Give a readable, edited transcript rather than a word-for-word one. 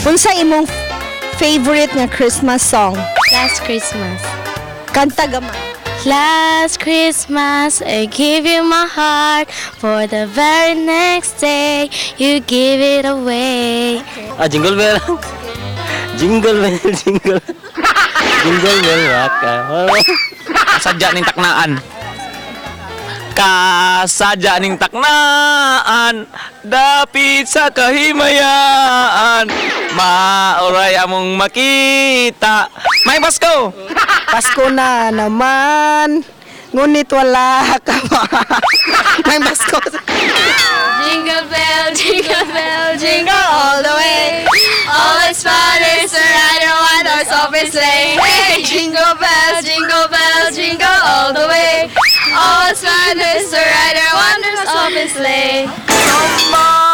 Unsa imong favorite nga Christmas song? Last Christmas. Kanta gamay. Last Christmas, I give you my heart. For the very next day, you give it away. Jingle bell. Jingle bell, jingle. Jingle bell rock. Kasadya ning taknaan. Kasadya ning taknaan. Dapit sa kahimayaan. Mauray among makita. May Pasko! Pasko na naman. Ngunit wala ka pa. May Pasko. Jingle bell, jingle all the way. Always fun is to ride your one horse open sleigh. Hey, jingle bells, jingle all the way. Always fun is to ride your one horse open sleigh. Summer